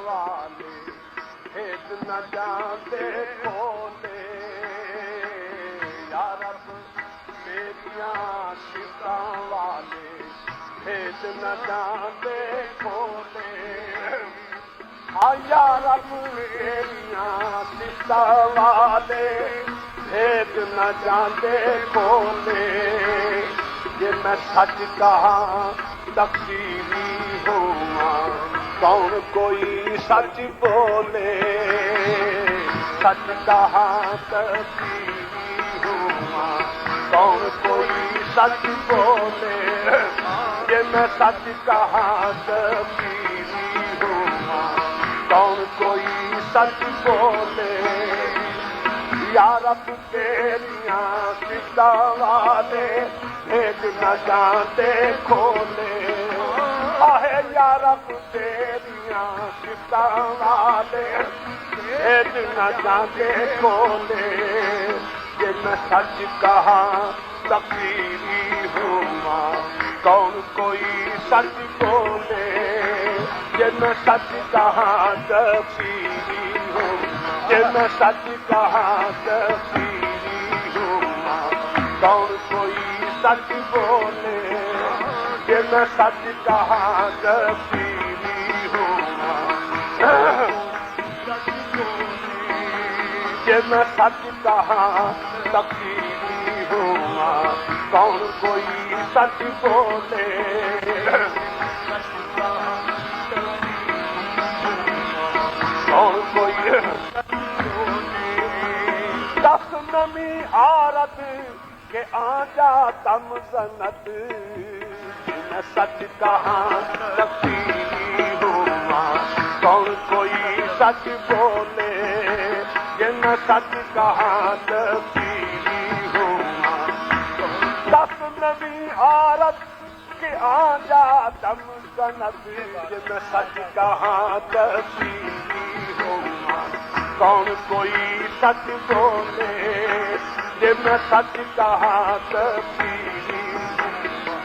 والے ہیج نہ جاندے کھولے یا رب میریاں شفاں والے ہیج نہ جاندے کھولے یا رب میریاں شفاں والے ہیج نہ جاندے کھولے جے میں سچ کہاں تقصیری ہوں کون کوئی سچ بولے سچ کہاں تقصیری ہوں کون کوئی سچ بولے جے میں سچ کہاں تقصیری ہوں کون کوئی سچ بولے یا رب تیریاں صفتاں والے ہیج نہ جاندے کھولے آہے یا رب تیریاں صفتاں والے ہیج نہ جاندے کھولے جے میں سچ کہاں تقصیری ہوں کون کوئی سچ بولے جے میں سچ کہاں تقصیری ہوں جے میں سچ کہاں تقصیری ہوں کون کوئی سچ بولے جے میں سچ کہاں تقصیری ہوں جے میں سچ کہاں تقصیری ہوں کون کوئی سچ بولے کون کوئی دس نمی عارت کہ آ جا تم زنت میں سچ کہاں تقصیری ہوں کون کوئی سچ بولے کہ میں سچ کہاں تقصیری ہوں دس نمی عارت کہ آ جا تم زنت میں سچ کہاں تقصیری ہوں کون کوئی سچ بولے جے میں سچ کہاں تقصیری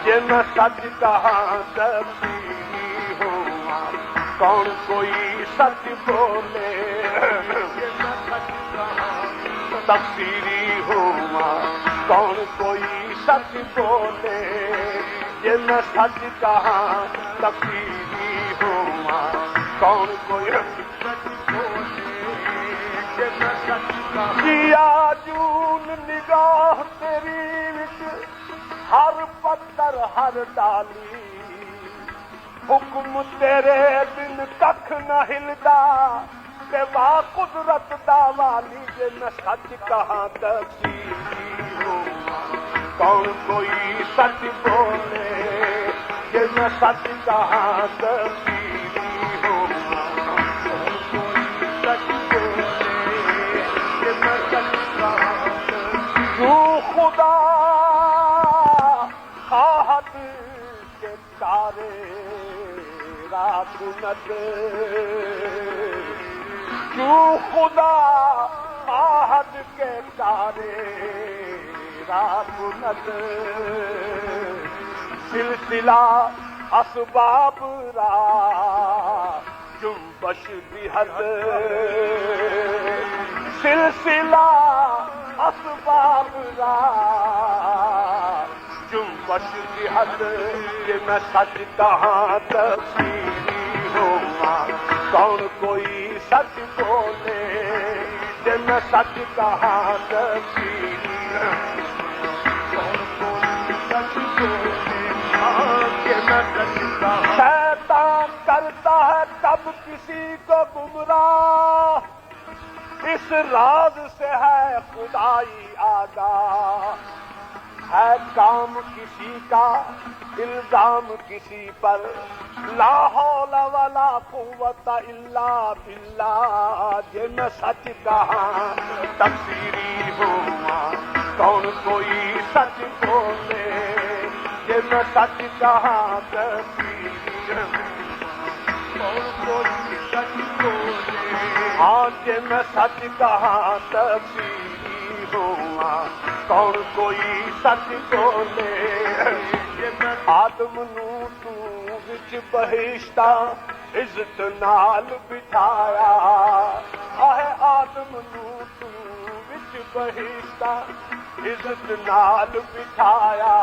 جے میں سچ کہاں تقصیری ہوں کون کوئی سچ بولے تقصیری ہوں کون کوئی سچ بولے جے میں سچ کہاں تقصیری ہوں کون کوئی جیا جون نگاہ تیری وچ ہر پتھر ہر ڈالی حکم تیرے بن ککھ نہ ہلدا تے وا قدرت دا والی جے میں سچ کہاں تقصیری ہوں کون کوئی سچ بولے جے میں سچ کہاں تقصیری ہوں جو خدا خواہد کے تارے رات نت جو خدا خواہد کے تارے رات نت سلسلہ اسباب را جنبش بھی حد سلسلہ اسباب را جنبش کی حد کہ میں سچ کہاں تقصیری ہوں کون کوئی سچ بولے کہ میں سچ کہاں تقصیری کون کوئی سچ بولے کہ میں سچ کہاں شیطان کرتا ہے کب کسی کو گمراہ اس راز سے ہے خدائی آگاہ ہے کام کسی کا الزام کسی پر لا حول ولا قوت الا باللہ جے میں سچ کہاں تقصیری ہوں کون کوئی سچ بولے جے میں سچ کہاں تقصیری کون کوئی سچ بولے ہاں جے میں سچ کہاں تقصیری ہوں کون کوئی سچ بولے آدم نو تو وچ بہشتہ عزت نال بٹھایا آہے آدم نو تو وچ بہشتا عزت نال بٹھایا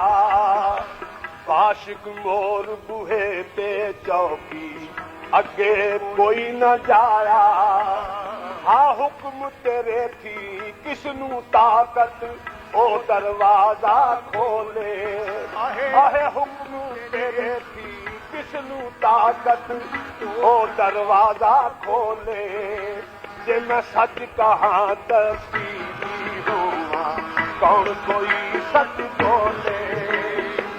عاشق مور بوہے تے چوکی اگے کوئی نہ جایا ہاں حکم تیرے تھی کس نو طاقت او دروازہ کھولے آہے حکم تیرے تھی کس نو طاقت او دروازہ کھولے جے میں سچ کہاں تسیری ہوا کون کوئی سچ بولے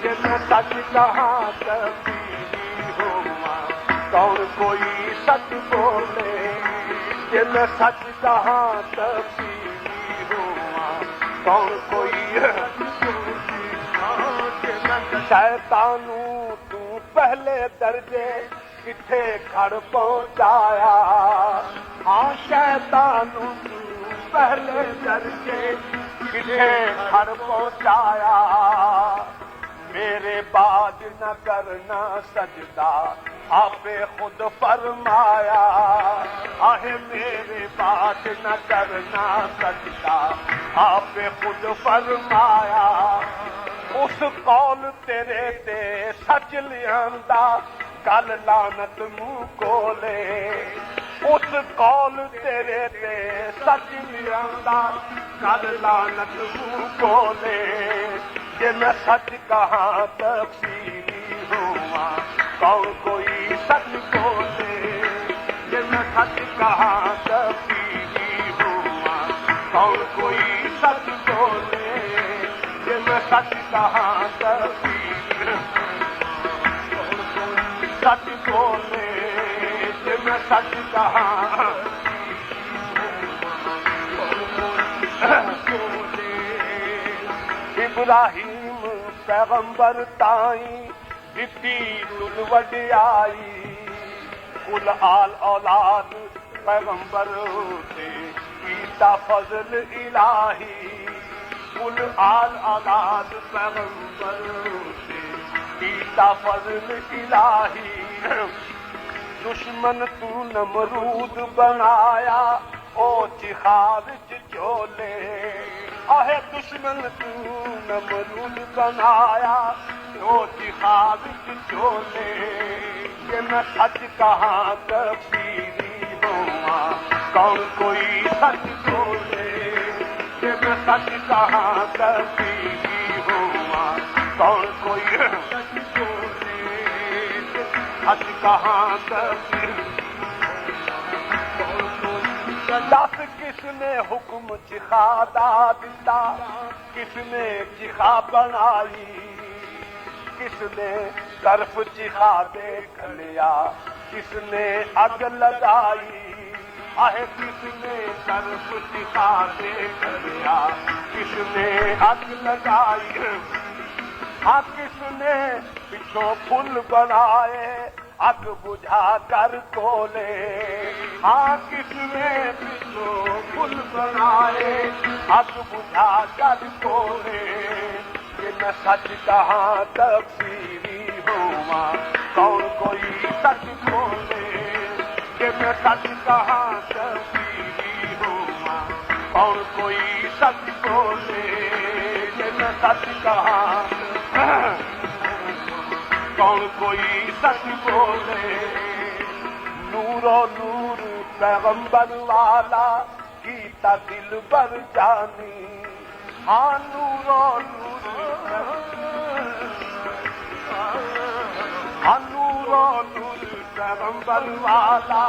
جے میں سچ کہاں تسیری ہوا کون کوئی سچ بولے جے میں سچ کہاں تسیری ہوا کون کوئی شیطانوں تو پہلے درجے کتھے گھر پہنچایا ہاں شیطانوں تو پہلے درجے کتھے گھر پہنچایا میرے بعد نہ کرنا سجدہ آپ خود فرمایا آہ میرے بعد نہ کرنا سجدہ آپ خود فرمایا اس قول تیرے تے سچ لیاندا گل لعنت منہ کولے اس قول تیرے تے سچ لیاندا گل لعنت منہ کولے جے میں سچ کہاں تفسیری ہوا کون کوئی سچ بولے جے میں سچ کہاں تفسیری ہوا کون کوئی سچ بولے جے میں سچ کہاں تفسیری سچ بولے جے میں سچ کہاں ابراہیم پیغمبر تائیں دتی تل وڈیائی کل آل اولاد پیغمبر تے کیتا فضل الہی کل آل اولاد پیغمبر تے کیتا فضل الہی دشمن تو نمرود بنایا او چخار چولے آہے دشمن تو نمرود بنایا او چخار چولے کہ میں سچ کہاں تفسیری ہوا کون کوئی سچ بولے کہ میں سچ کہاں تفسیری ہوا کون کوئی سچ بولے سچ کہاں تفسیری دس کس نے حکم چخا دیتا کس نے چخا بنائی کس نے طرف چخا دیکھ لیا کس نے اگ لگائی آہ کس نے طرف چخا دیکھ لیا کس نے اگ لگائی ہاں کس نے پچھوں پھول بنائے اگ بجھا کر کھولے ہاں کس نے پچھوں پھول بنائے اگ بجھا کر کھولے کہ میں سچ کہاں تفسیری ہوا کون کوئی سچ بولے کہ میں سچ کہاں تفسیری ہوا کون کوئی سچ بولے کہ میں سچ کہاں کون کوئی سچ بولے نور و نور پیغمبر والا کیتا دل بر جانی ہاں نور و نور ہاں نور و نور پیغمبر والا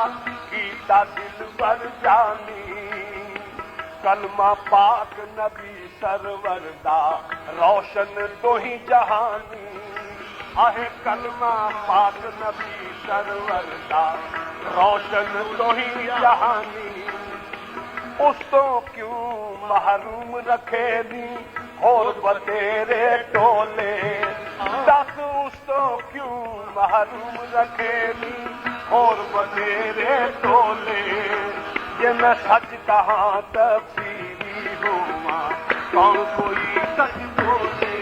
کیتا دل بر جانی کلمہ پاک نبی سرور دا روشن تو ہی جہانی آہ کلمہ پاک نبی سرور دا روشن تو ہی جہانی اس تو کیوں محروم رکھے دی اور بتیرے ٹولے دس اس تو کیوں محروم رکھے دی اور بتیرے ٹولے یہ میں سچ کہاں تفسیری ہوا کون کوئی سچ بولے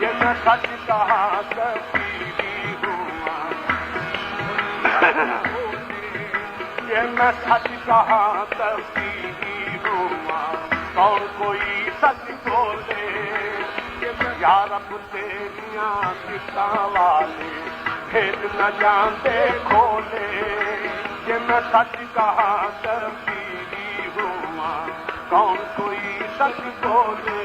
یہ میں سچ کہاں تفسیری ہوا میں سچ کہاں تبدیلی ہوا کون کوئی سچ بولے یا رب تیریاں کتاں والے بھید نہ جانتے کھولے کہ میں سچ کہاں تبدیلی ہوا کون کوئی سچ بولے